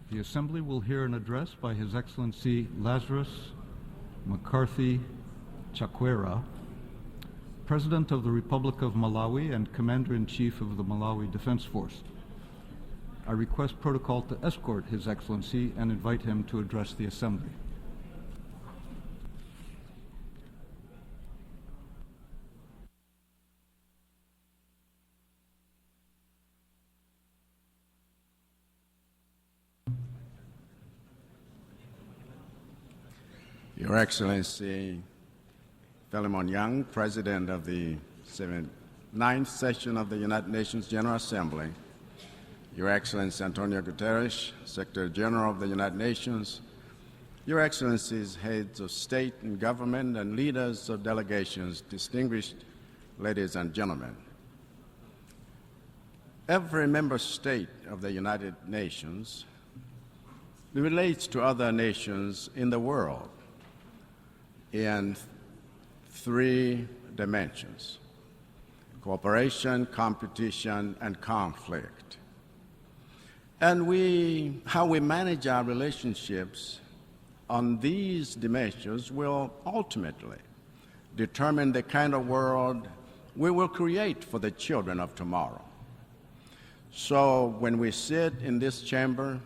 The Assembly will hear an address by His Excellency Lazarus McCarthy Chakwera, President of the Republic of Malawi and Commander-in-Chief of the Malawi Defense Force. I request protocol to escort His Excellency and invite him to address the Assembly. Your Excellency Philemon Young, President of the 9th Session of the United Nations General Assembly, Your Excellency Antonio Guterres, Secretary General of the United Nations, Your Excellencies, heads of state and government, and leaders of delegations, distinguished ladies and gentlemen. Every member state of the United Nations relates to other nations in the world in three dimensions: cooperation, competition, and conflict. And how we manage our relationships on these dimensions will ultimately determine the kind of world we will create for the children of tomorrow. So when we sit in this chamber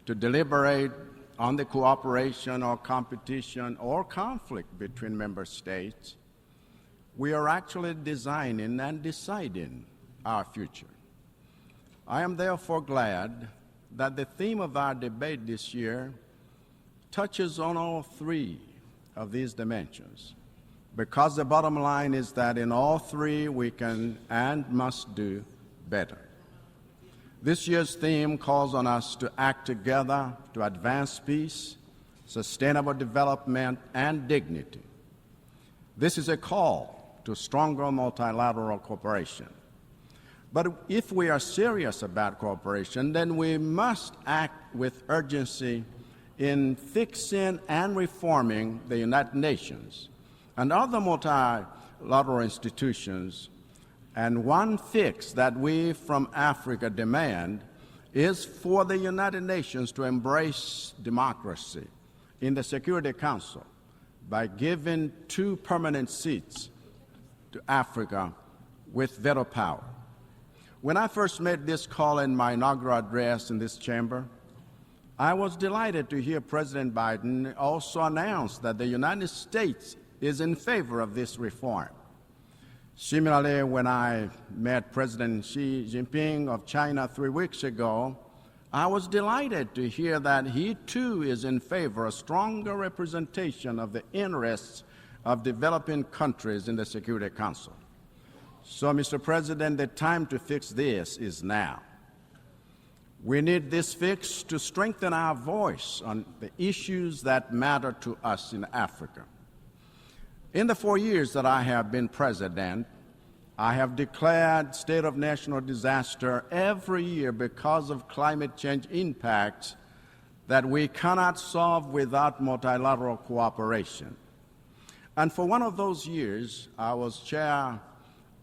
to deliberate on the cooperation or competition or conflict between member states, we are actually designing and deciding our future. I am therefore glad that the theme of our debate this year touches on all three of these dimensions, because the bottom line is that in all three we can and must do better. This year's theme calls on us to act together to advance peace, sustainable development, and dignity. This is a call to stronger multilateral cooperation. But if we are serious about cooperation, then we must act with urgency in fixing and reforming the United Nations and other multilateral institutions. And one fix that we from Africa demand is for the United Nations to embrace democracy in the Security Council by giving 2 permanent seats to Africa with veto power. When I first made this call in my inaugural address in this chamber, I was delighted to hear President Biden also announce that the United States is in favor of this reform. Similarly, when I met President Xi Jinping of China 3 weeks ago, I was delighted to hear that he too is in favor of stronger representation of the interests of developing countries in the Security Council. So, Mr. President, the time to fix this is now. We need this fix to strengthen our voice on the issues that matter to us in Africa. In the 4 years that I have been president, I have declared state of national disaster every year because of climate change impacts that we cannot solve without multilateral cooperation. And for one of those years, I was chair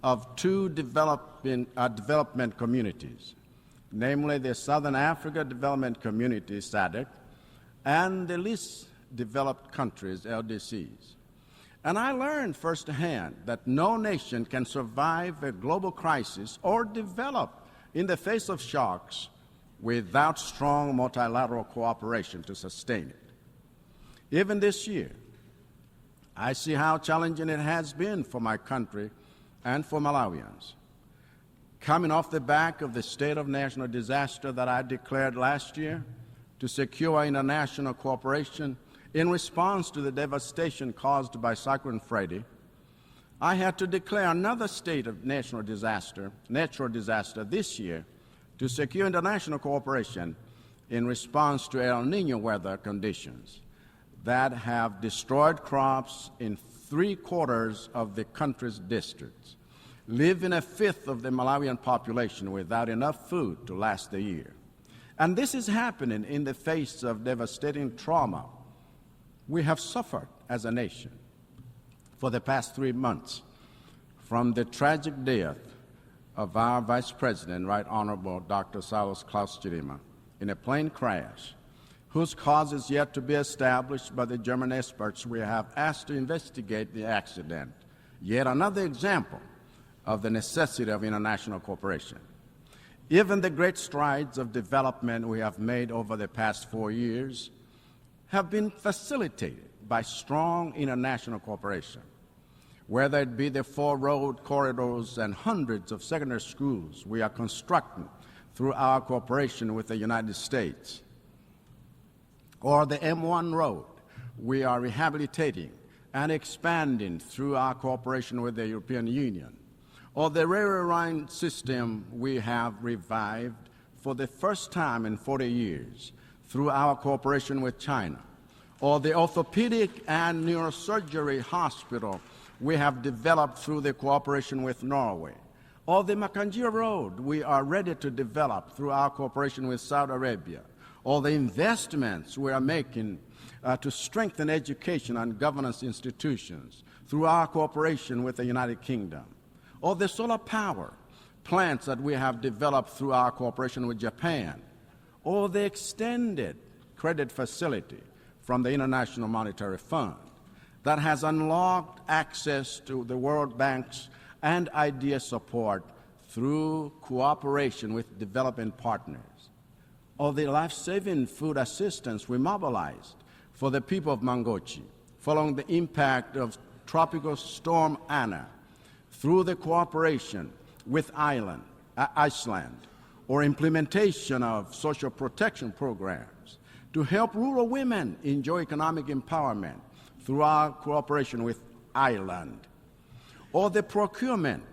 of 2 development communities, namely the Southern Africa Development Community, SADC, and the least developed countries, LDCs. And I learned firsthand that no nation can survive a global crisis or develop in the face of shocks without strong multilateral cooperation to sustain it. Even this year, I see how challenging it has been for my country and for Malawians. Coming off the back of the state of national disaster that I declared last year to secure international cooperation in response to the devastation caused by Cyclone Freddy, I had to declare another state of natural disaster this year to secure international cooperation in response to El Niño weather conditions that have destroyed crops in 3/4 of the country's districts, leaving 1/5 of the Malawian population without enough food to last the year. And this is happening in the face of devastating trauma we have suffered as a nation for the past 3 months, from the tragic death of our Vice President, Right Honorable Dr. Saulos Klaus Chilima, in a plane crash, whose cause is yet to be established by the German experts we have asked to investigate the accident. Yet another example of the necessity of international cooperation. Even the great strides of development we have made over the past 4 years have been facilitated by strong international cooperation. Whether it be the 4 road corridors and hundreds of secondary schools we are constructing through our cooperation with the United States, or the M1 road we are rehabilitating and expanding through our cooperation with the European Union, or the railway line system we have revived for the first time in 40 years through our cooperation with China, or the orthopedic and neurosurgery hospital we have developed through the cooperation with Norway, or the Makanjira Road we are ready to develop through our cooperation with Saudi Arabia, or the investments we are making to strengthen education and governance institutions through our cooperation with the United Kingdom, or the solar power plants that we have developed through our cooperation with Japan, or the extended credit facility from the International Monetary Fund that has unlocked access to the World Bank's and IDEA support through cooperation with developing partners, or the life-saving food assistance we mobilized for the people of Mangochi following the impact of Tropical Storm Anna through the cooperation with Iceland, or implementation of social protection programs to help rural women enjoy economic empowerment through our cooperation with Ireland, or the procurement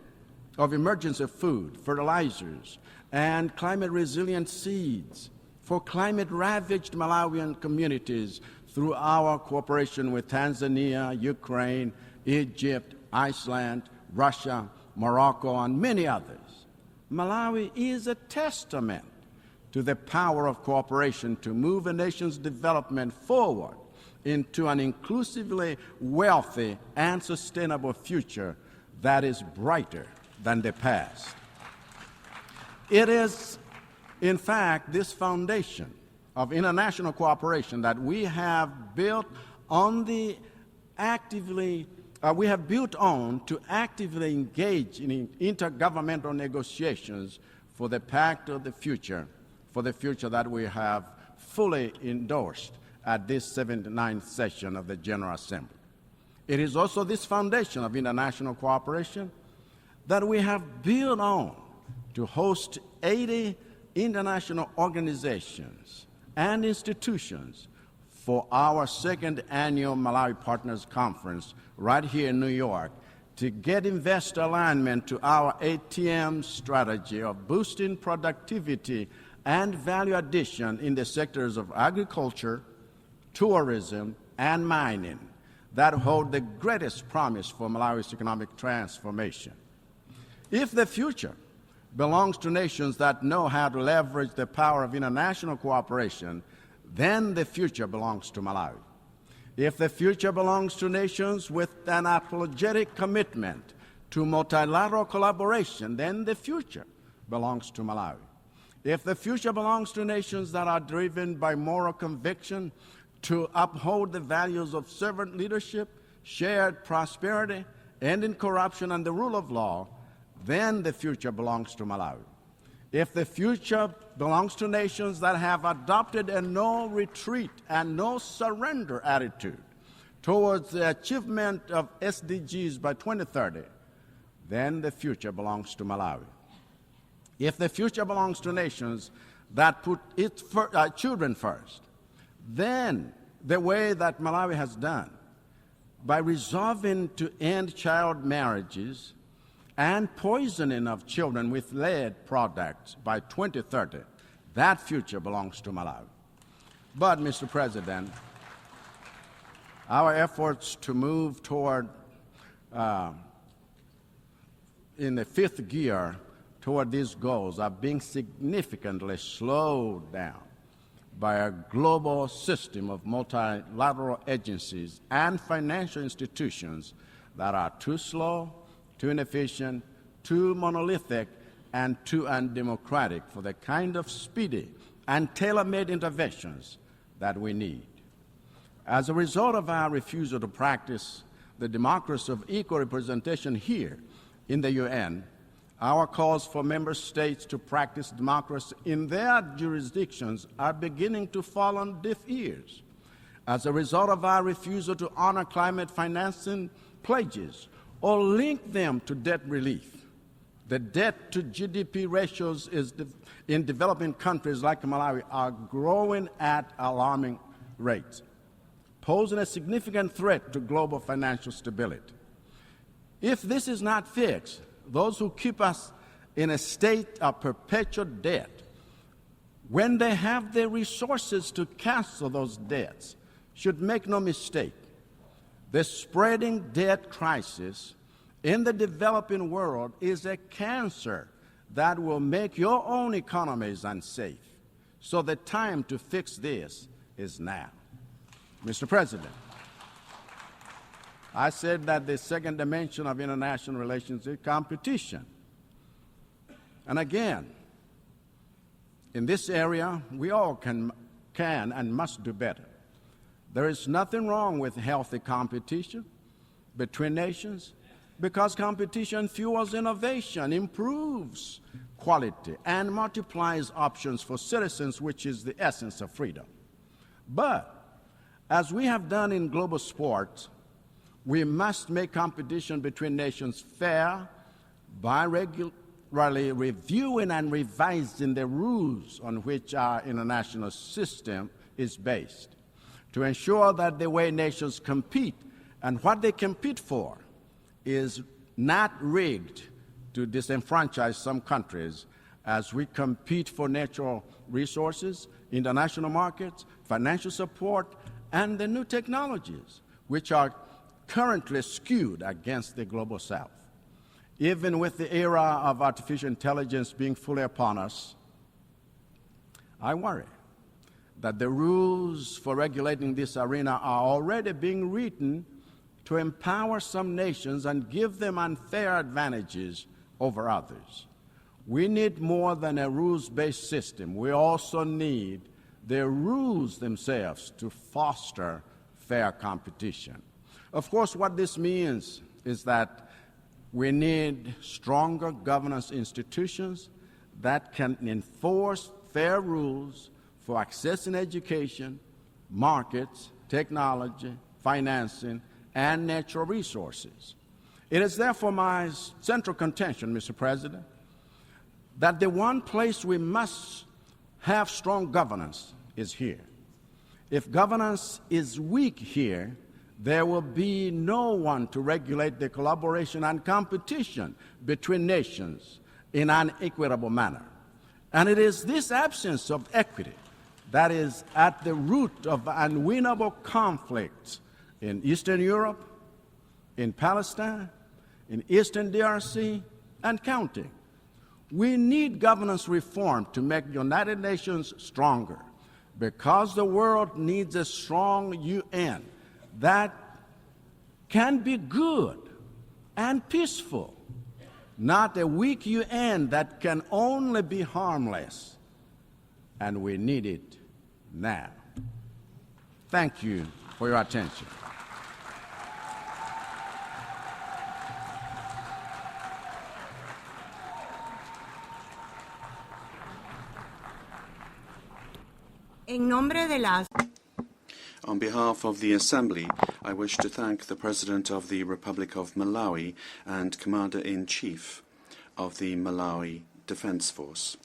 of emergency food, fertilizers, and climate-resilient seeds for climate-ravaged Malawian communities through our cooperation with Tanzania, Ukraine, Egypt, Iceland, Russia, Morocco, and many others. Malawi is a testament to the power of cooperation to move a nation's development forward into an inclusively wealthy and sustainable future that is brighter than the past. It is, in fact, this foundation of international cooperation that we have built on to actively engage in intergovernmental negotiations for the pact of the future, for the future that we have fully endorsed at this 79th session of the General Assembly. It is also this foundation of international cooperation that we have built on to host 80 international organizations and institutions for our second annual Malawi Partners Conference right here in New York to get investor alignment to our ATM strategy of boosting productivity and value addition in the sectors of agriculture, tourism, and mining that hold the greatest promise for Malawi's economic transformation. If the future belongs to nations that know how to leverage the power of international cooperation, then the future belongs to Malawi. If the future belongs to nations with an apologetic commitment to multilateral collaboration, then the future belongs to Malawi. If the future belongs to nations that are driven by moral conviction to uphold the values of servant leadership, shared prosperity, ending corruption, and the rule of law, then the future belongs to Malawi. If the future belongs to nations that have adopted a no retreat and no surrender attitude towards the achievement of SDGs by 2030, then the future belongs to Malawi. If the future belongs to nations that put its children first, then the way that Malawi has done, by resolving to end child marriages and poisoning of children with lead products by 2030, that future belongs to Malawi. But, Mr. President, our efforts to move toward, in the fifth gear, toward these goals are being significantly slowed down by a global system of multilateral agencies and financial institutions that are too slow, too inefficient, too monolithic, and too undemocratic for the kind of speedy and tailor-made interventions that we need. As a result of our refusal to practice the democracy of equal representation here in the UN, our calls for member states to practice democracy in their jurisdictions are beginning to fall on deaf ears. As a result of our refusal to honor climate financing pledges or link them to debt relief, the debt to GDP ratios in developing countries like Malawi are growing at alarming rates, posing a significant threat to global financial stability. If this is not fixed, those who keep us in a state of perpetual debt, when they have the resources to cancel those debts, should make no mistake, the spreading debt crisis in the developing world is a cancer that will make your own economies unsafe. So the time to fix this is now. Mr. President, I said that the second dimension of international relations is competition. And again, in this area, we all can and must do better. There is nothing wrong with healthy competition between nations because competition fuels innovation, improves quality, and multiplies options for citizens, which is the essence of freedom. But as we have done in global sports, we must make competition between nations fair by regularly reviewing and revising the rules on which our international system is based, to ensure that the way nations compete and what they compete for is not rigged to disenfranchise some countries as we compete for natural resources, international markets, financial support, and the new technologies, which are currently skewed against the global south. Even with the era of artificial intelligence being fully upon us, I worry that the rules for regulating this arena are already being written to empower some nations and give them unfair advantages over others. We need more than a rules-based system. We also need the rules themselves to foster fair competition. Of course, what this means is that we need stronger governance institutions that can enforce fair rules for accessing education, markets, technology, financing, and natural resources. It is therefore my central contention, Mr. President, that the one place we must have strong governance is here. If governance is weak here, there will be no one to regulate the collaboration and competition between nations in an equitable manner. And it is this absence of equity that is at the root of unwinnable conflicts in Eastern Europe, in Palestine, in Eastern DRC, and counting. We need governance reform to make the United Nations stronger because the world needs a strong UN that can be good and peaceful, not a weak UN that can only be harmless. And we need it now. Thank you for your attention. En nombre de la On behalf of the Assembly, I wish to thank the President of the Republic of Malawi and Commander-in-Chief of the Malawi Defence Force.